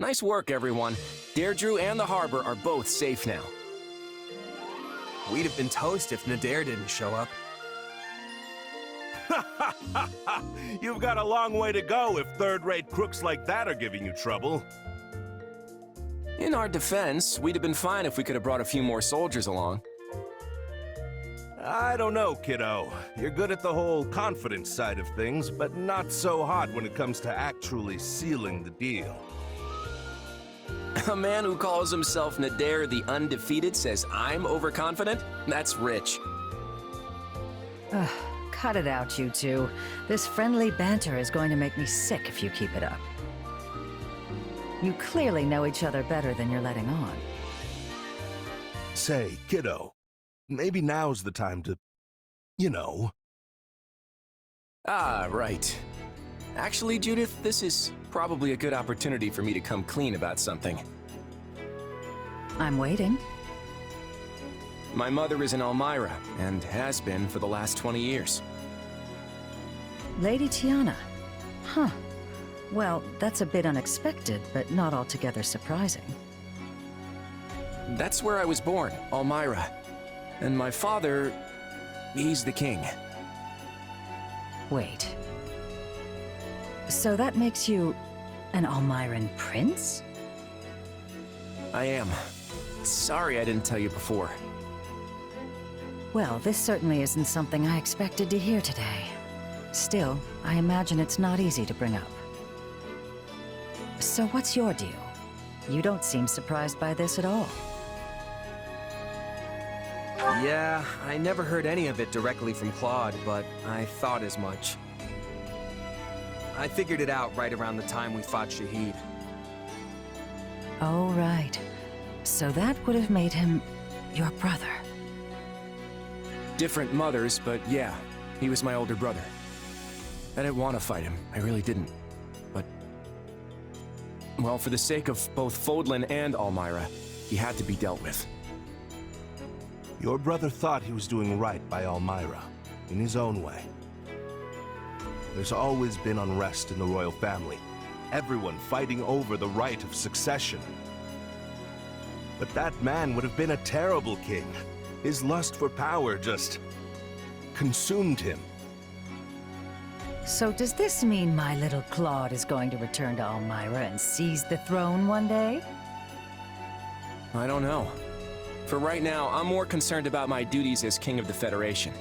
Nice work, everyone. Deirdre and the harbor are both safe now. We'd have been toast if Nadir didn't show up. You've got a long way to go if third-rate crooks like that are giving you trouble. In our defense, we'd have been fine if we could have brought a few more soldiers along. I don't know, kiddo. You're good at the whole confidence side of things, but not so hot when it comes to actually sealing the deal. A man who calls himself Nadir the Undefeated says I'm overconfident? That's rich. Cut it out, you two. This friendly banter is going to make me sick if you keep it up. You clearly know each other better than you're letting on. Say, kiddo, maybe now's the time to, you know. Ah, right. Actually, Judith, this is probably a good opportunity for me to come clean about something. I'm waiting. My mother is in Elmira, and has been for the last 20 years. Lady Tiana. Huh. Well, that's a bit unexpected, but not altogether surprising. That's where I was born, Elmira. And my father, he's the king. Wait. So that makes you an Elmiran prince? I am. Sorry I didn't tell you before. Well, this certainly isn't something I expected to hear today. Still, I imagine it's not easy to bring up. So what's your deal? You don't seem surprised by this at all. Yeah, I never heard any of it directly from Claude, but I thought as much. I figured it out right around the time we fought Shahid. Oh, right. So that would have made him your brother. Different mothers, but yeah, he was my older brother. I didn't want to fight him, I really didn't. But, well, for the sake of both Fodlan and Elmira, he had to be dealt with. Your brother thought he was doing right by Elmira, in his own way. There's always been unrest in the royal family, everyone fighting over the right of succession. But that man would have been a terrible king. His lust for power just consumed him. So does this mean my little Claude is going to return to Elmira and seize the throne one day? I don't know. For right now, I'm more concerned about my duties as King of the Federation.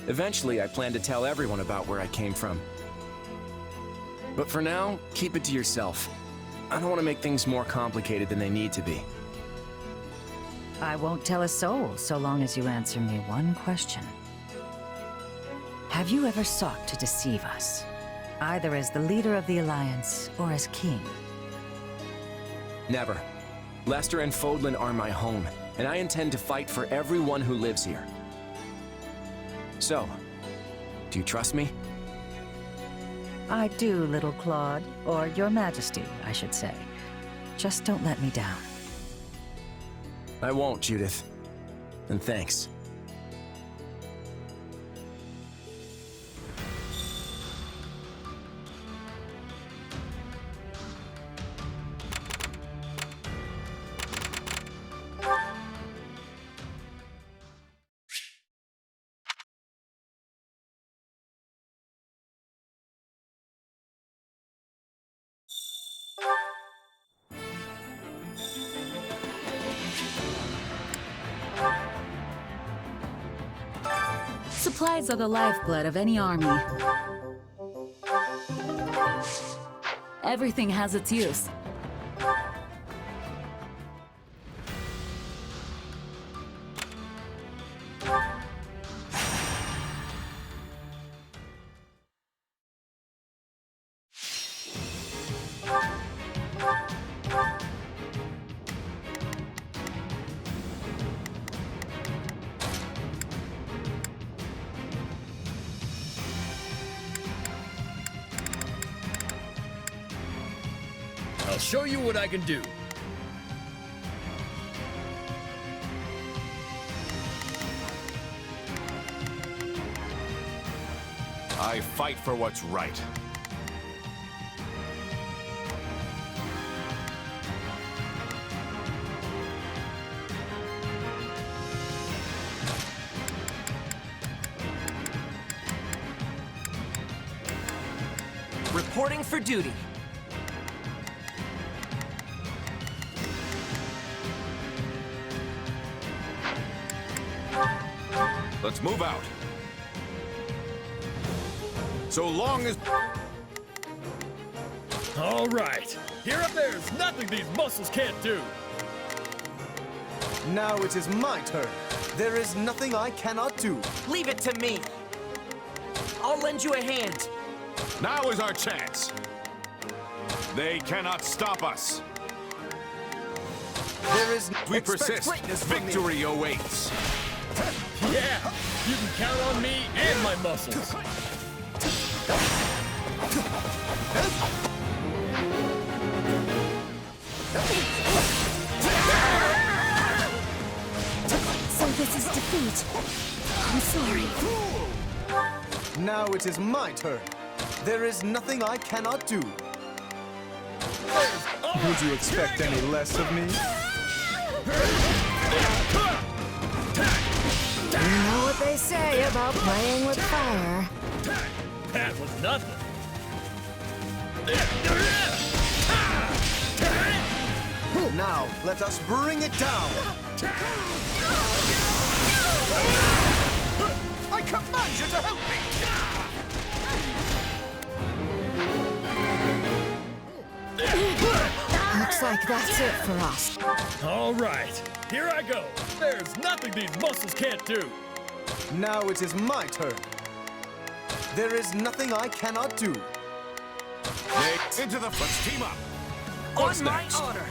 Eventually, I plan to tell everyone about where I came from. But for now, keep it to yourself. I don't want to make things more complicated than they need to be. I won't tell a soul so long as you answer me one question. Have you ever sought to deceive us? Either as the leader of the Alliance or as king? Never. Lester and Fodlan are my home, and I intend to fight for everyone who lives here. So, do you trust me? I do, little Claude. Or your Majesty, I should say. Just don't let me down. I won't, Judith. And thanks. Supplies are the lifeblood of any army. Everything has its use. I'll show you what I can do. I fight for what's right. reporting for duty. Let's move out. So long as... All right. Here up there's nothing these muscles can't do. Now it is my turn. There is nothing I cannot do. Leave it to me. I'll lend you a hand. Now is our chance. They cannot stop us. There is... We Expect persist. greatness from me. Victory awaits. Yeah, you can count on me and my muscles. So this is defeat. I'm sorry. Now it is my turn. There is nothing I cannot do. Would you expect any less of me? You know what they say about playing with fire. That was nothing. Now, let us bring it down. I command you to help me! Looks like that's it for us. All right, here I go. There's nothing these muscles can't do. Now it is my turn. There is nothing I cannot do. Into the... Let's team up. On my honor.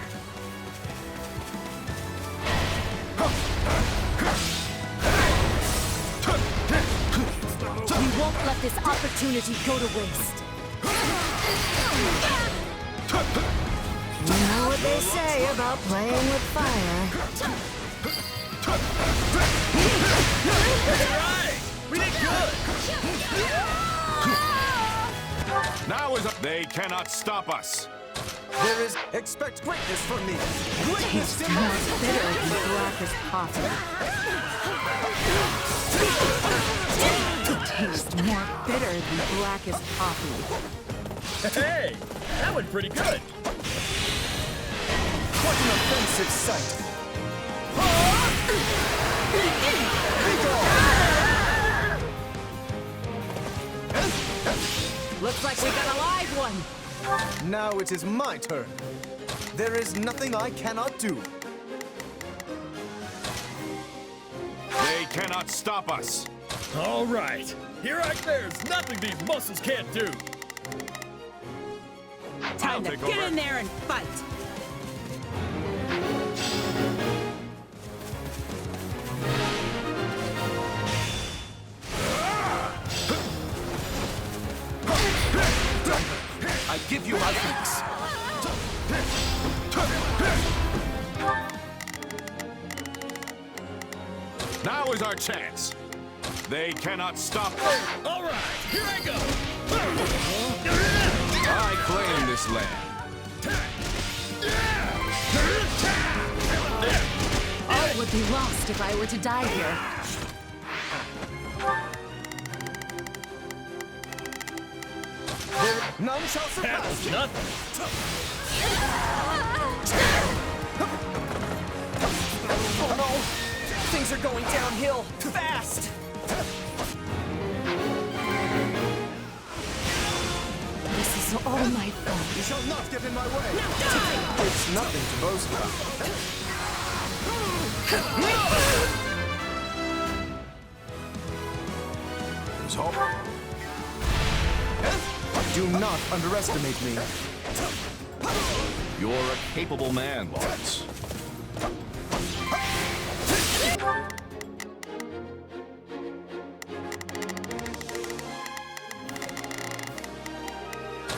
We won't let this opportunity go to waste. You know what they say about playing with fire. Right, we did good. Now is... They cannot stop us. There is... Expect greatness from me. Greatness More demands bitter than black as coffee. Tastes more bitter than black as coffee. Hey, that went pretty good. What an offensive sight. Looks like we got a live one. Now it is my turn. There is nothing I cannot do. They cannot stop us. All right, there's nothing these muscles can't do. Time to take get over. in there and fight. I give you my thanks. Now is our chance. They cannot stop us. All right, here I go. I claim this land. All would be lost if I were to die here. None shall That surpass was me. nothing. Oh no! Things are going downhill fast. This is all my fault. You shall not get in my way. It's nothing to boast about. There's hope. Do not underestimate me. You're a capable man, Lawrence.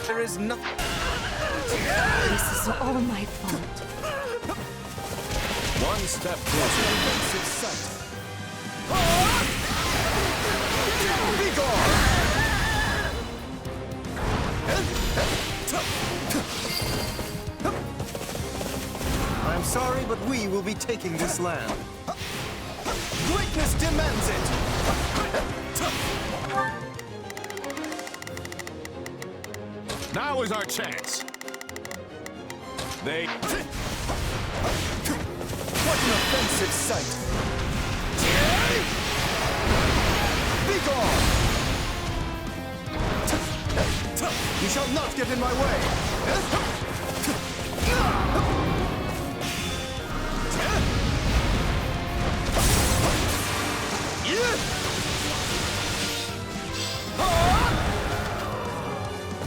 There is nothing. This is all my fault. One step closer. Offensive sight. Be gone! I'm sorry, but we will be taking this land. Greatness demands it! Now is our chance. They... What an offensive sight! Be gone! You shall not get in my way!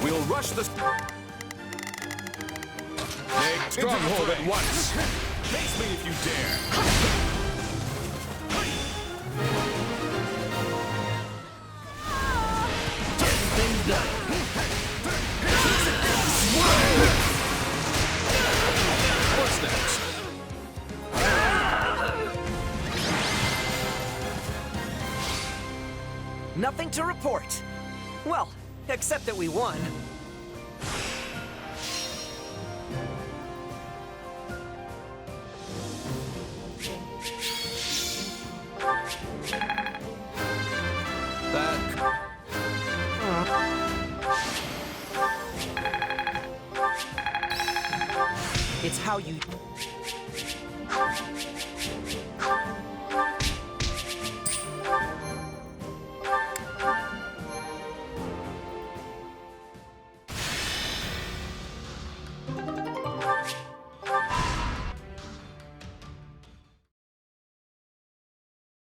We'll rush the... Take stronghold at once. Face me if you dare. Getting things done. What's next? Nothing to report. Well, except that we won. It's how you...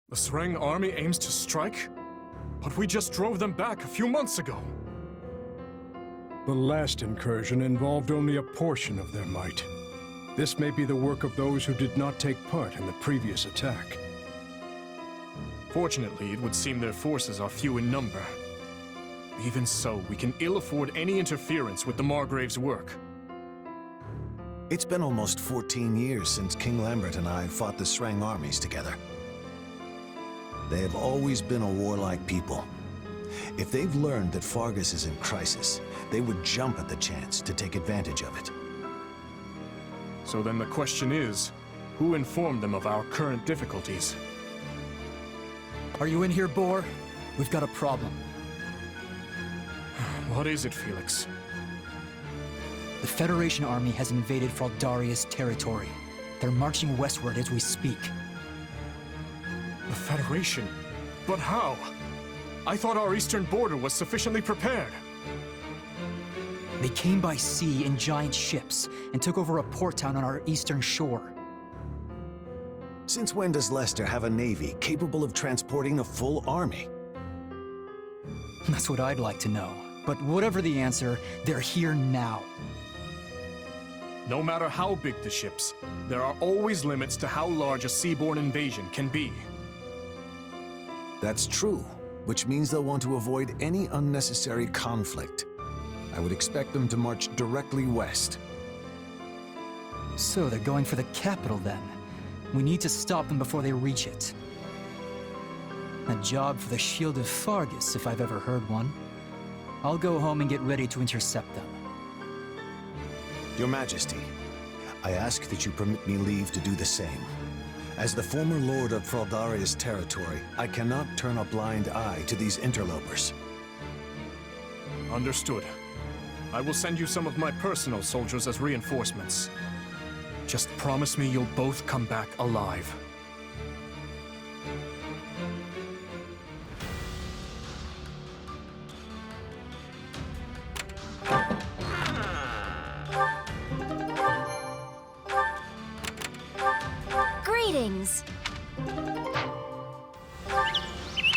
The Sreng army aims to strike? But we just drove them back a few months ago. The last incursion involved only a portion of their might. This may be the work of those who did not take part in the previous attack. Fortunately, it would seem their forces are few in number. Even so, we can ill afford any interference with the Margrave's work. It's been almost 14 years since King Lambert and I fought the Sreng armies together. They have always been a warlike people. If they've learned that Fargus is in crisis, they would jump at the chance to take advantage of it. So then the question is, who informed them of our current difficulties? Are you in here, Boar? We've got a problem. What is it, Felix? The Federation army has invaded Fraldaria's territory. They're marching westward as we speak. The Federation? But how? I thought our eastern border was sufficiently prepared. They came by sea in giant ships and took over a port town on our eastern shore. Since when does Leicester have a navy capable of transporting a full army? That's what I'd like to know. But whatever the answer, they're here now. No matter how big the ships, there are always limits to how large a seaborne invasion can be. That's true, which means they'll want to avoid any unnecessary conflict. I would expect them to march directly west. So they're going for the capital then. We need to stop them before they reach it. A job for the Shield of Fargus, if I've ever heard one. I'll go home and get ready to intercept them. Your Majesty, I ask that you permit me leave to do the same. As the former Lord of Fraldaria's territory, I cannot turn a blind eye to these interlopers. Understood. I will send you some of my personal soldiers as reinforcements. Just promise me you'll both come back alive. Greetings.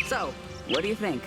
So, what do you think?